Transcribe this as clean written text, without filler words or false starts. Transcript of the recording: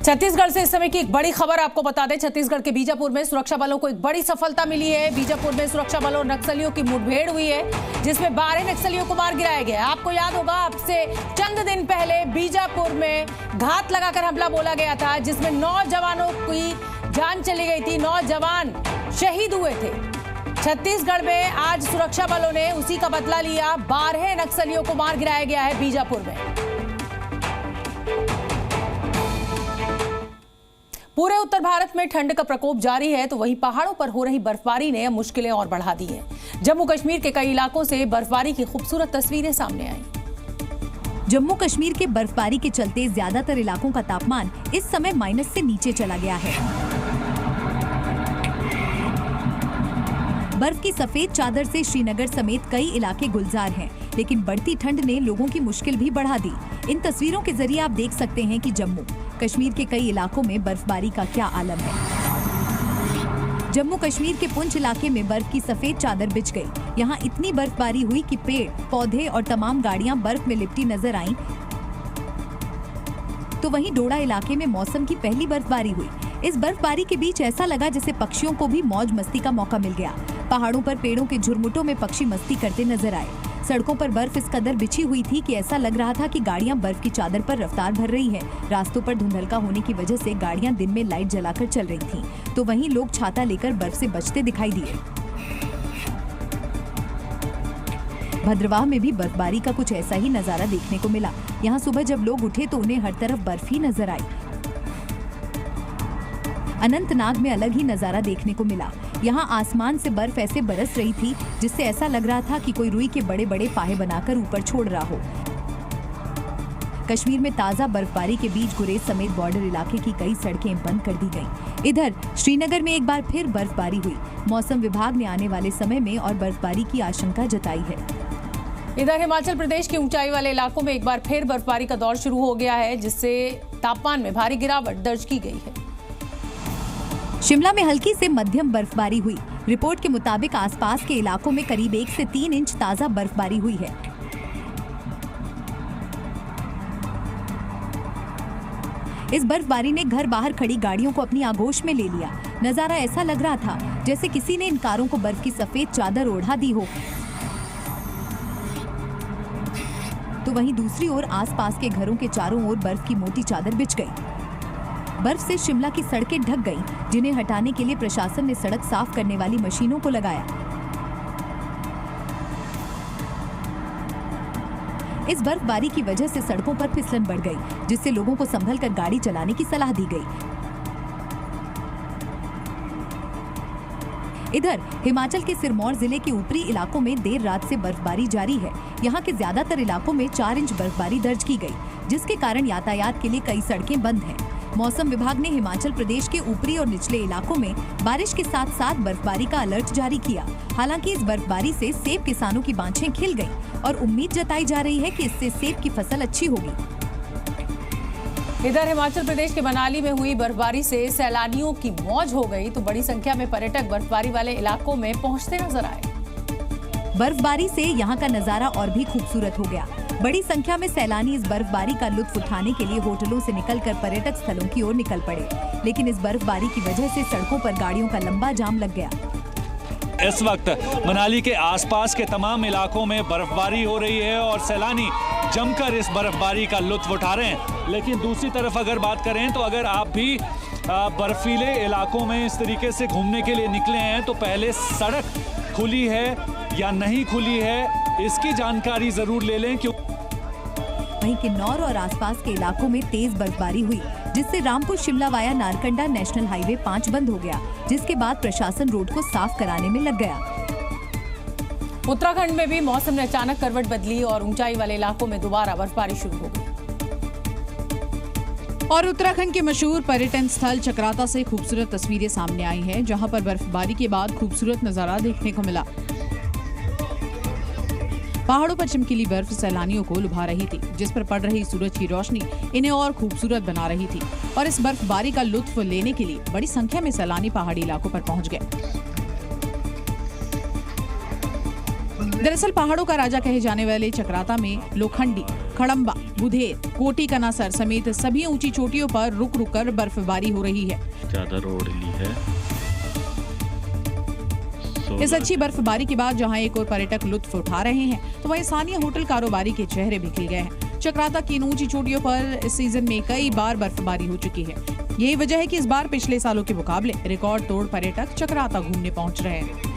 छत्तीसगढ़ से इस समय की एक बड़ी खबर आपको बता दें। छत्तीसगढ़ के बीजापुर में सुरक्षा बलों को एक बड़ी सफलता मिली है। बीजापुर में सुरक्षा बलों और नक्सलियों की मुठभेड़ हुई है, जिसमें 12 नक्सलियों को मार गिराया गया। आपको याद होगा, आपसे चंद दिन पहले बीजापुर में घात लगाकर हमला बोला गया था, जिसमें 9 जवानों की जान चली गई थी, 9 जवान शहीद हुए थे। छत्तीसगढ़ में आज सुरक्षा बलों ने उसी का बदला लिया। 12 नक्सलियों को मार गिराया गया है बीजापुर में। पूरे उत्तर भारत में ठंड का प्रकोप जारी है, तो वहीं पहाड़ों पर हो रही बर्फबारी ने मुश्किलें और बढ़ा दी हैं। जम्मू कश्मीर के कई इलाकों से बर्फबारी की खूबसूरत तस्वीरें सामने आई। जम्मू कश्मीर के बर्फबारी के चलते ज्यादातर इलाकों का तापमान इस समय माइनस से नीचे चला गया है। बर्फ की सफेद चादर से श्रीनगर समेत कई इलाके गुलजार हैं, लेकिन बढ़ती ठंड ने लोगों की मुश्किल भी बढ़ा दी। इन तस्वीरों के जरिए आप देख सकते हैं कि जम्मू कश्मीर के कई इलाकों में बर्फबारी का क्या आलम है। जम्मू कश्मीर के पुंछ इलाके में बर्फ की सफेद चादर बिछ गई। यहाँ इतनी बर्फबारी हुई कि पेड़, पौधे और तमाम गाड़ियां बर्फ में लिपटी नजर आईं। तो वहीं डोडा इलाके में मौसम की पहली बर्फबारी हुई। इस बर्फबारी के बीच ऐसा लगा जैसे पक्षियों को भी मौज मस्ती का मौका मिल गया। पहाड़ों पर पेड़ों के झुरमुटों में पक्षी मस्ती करते नजर आए। सड़कों पर बर्फ इस कदर बिछी हुई थी कि ऐसा लग रहा था कि गाड़ियां बर्फ की चादर पर रफ्तार भर रही है। रास्तों पर धुंधलका होने की वजह से गाड़ियां दिन में लाइट जलाकर चल रही थीं, तो वहीं लोग छाता लेकर बर्फ से बचते दिखाई दिए। भद्रवाह में भी बर्फबारी का कुछ ऐसा ही नजारा देखने को मिला। यहाँ सुबह जब लोग उठे तो उन्हें हर तरफ बर्फ ही नजर आई। अनंतनाग में अलग ही नजारा देखने को मिला। यहाँ आसमान से बर्फ ऐसे बरस रही थी जिससे ऐसा लग रहा था कि कोई रुई के बड़े बड़े फाहे बनाकर ऊपर छोड़ रहा हो। कश्मीर में ताजा बर्फबारी के बीच गुरेज समेत बॉर्डर इलाके की कई सड़कें बंद कर दी गईं। इधर श्रीनगर में एक बार फिर बर्फबारी हुई। मौसम विभाग ने आने वाले समय में और बर्फबारी की आशंका जताई है। इधर हिमाचल प्रदेश के ऊंचाई वाले इलाकों में एक बार फिर बर्फबारी का दौर शुरू हो गया है, जिससे तापमान में भारी गिरावट दर्ज की गई है। शिमला में हल्की से मध्यम बर्फबारी हुई। रिपोर्ट के मुताबिक आसपास के इलाकों में करीब 1 से 3 इंच ताजा बर्फबारी हुई है। इस बर्फबारी ने घर बाहर खड़ी गाड़ियों को अपनी आगोश में ले लिया। नजारा ऐसा लग रहा था जैसे किसी ने इन कारों को बर्फ की सफेद चादर ओढ़ा दी हो। तो वहीं दूसरी ओर आसपास के घरों के चारों ओर बर्फ की मोटी चादर बिछ गई। बर्फ से शिमला की सड़कें ढक गईं, जिन्हें हटाने के लिए प्रशासन ने सड़क साफ करने वाली मशीनों को लगाया। इस बर्फबारी की वजह से सड़कों पर फिसलन बढ़ गई, जिससे लोगों को संभल कर गाड़ी चलाने की सलाह दी गई। इधर हिमाचल के सिरमौर जिले के ऊपरी इलाकों में देर रात से बर्फबारी जारी है। यहाँ के ज्यादातर इलाकों में 4 इंच बर्फबारी दर्ज की गई, जिसके कारण यातायात के लिए कई सड़कें बंद हैं। मौसम विभाग ने हिमाचल प्रदेश के ऊपरी और निचले इलाकों में बारिश के साथ साथ बर्फबारी का अलर्ट जारी किया। हालांकि इस बर्फबारी से सेब किसानों की बाँछें खिल गईं और उम्मीद जताई जा रही है कि इससे सेब की फसल अच्छी होगी। इधर हिमाचल प्रदेश के मनाली में हुई बर्फबारी से सैलानियों की मौज हो गई, तो बड़ी संख्या में पर्यटक बर्फबारी वाले इलाकों में पहुंचते नजर आए। बर्फबारी से यहाँ का नजारा और भी खूबसूरत हो गया। बड़ी संख्या में सैलानी इस बर्फबारी का लुत्फ उठाने के लिए होटलों से निकलकर पर्यटक स्थलों की ओर निकल पड़े, लेकिन इस बर्फबारी की वजह से सड़कों पर गाड़ियों का लंबा जाम लग गया। इस वक्त मनाली के आसपास के तमाम इलाकों में बर्फबारी हो रही है और सैलानी जमकर इस बर्फबारी का लुत्फ उठा रहे हैं। लेकिन दूसरी तरफ अगर बात करें तो अगर आप भी बर्फीले इलाकों में इस तरीके से घूमने के लिए निकले हैं तो पहले सड़क खुली है या नहीं खुली है इसकी जानकारी जरूर ले लें। वहीं किन्नौर और आसपास के इलाकों में तेज बर्फबारी हुई, जिससे Rampur Shimla via Narkanda national highway 5 बंद हो गया, जिसके बाद प्रशासन रोड को साफ कराने में लग गया। उत्तराखंड में भी मौसम ने अचानक करवट बदली और ऊंचाई वाले इलाकों में दोबारा बर्फबारी शुरू हो गई। और उत्तराखंड के मशहूर पर्यटन स्थल चक्राता से खूबसूरत तस्वीरें सामने आई हैं, जहां पर बर्फबारी के बाद खूबसूरत नजारा देखने को मिला। पहाड़ों पर चमकीली बर्फ सैलानियों को लुभा रही थी, जिस पर पड़ रही सूरज की रोशनी इन्हें और खूबसूरत बना रही थी। और इस बर्फबारी का लुत्फ लेने के लिए बड़ी संख्या में सैलानी पहाड़ी इलाकों पर पहुंच गए। दरअसल पहाड़ों का राजा कहे जाने वाले चक्राता में लोखंडी खड़म्बा, बुधेर, कोटी कनासर समेत सभी ऊंची चोटियों पर रुक रुक कर बर्फबारी हो रही है। चादर ओढ़ ली है। इस अच्छी बर्फबारी के बाद जहां एक और पर्यटक लुत्फ उठा रहे हैं, तो वहीं स्थानीय होटल कारोबारी के चेहरे भी खिल गए हैं। चक्राता की इन ऊंची चोटियों पर इस सीजन में कई बार बर्फबारी हो चुकी है। यही वजह है कि इस बार पिछले सालों के मुकाबले रिकॉर्ड तोड़ पर्यटक चक्राता घूमने पहुंच रहे हैं।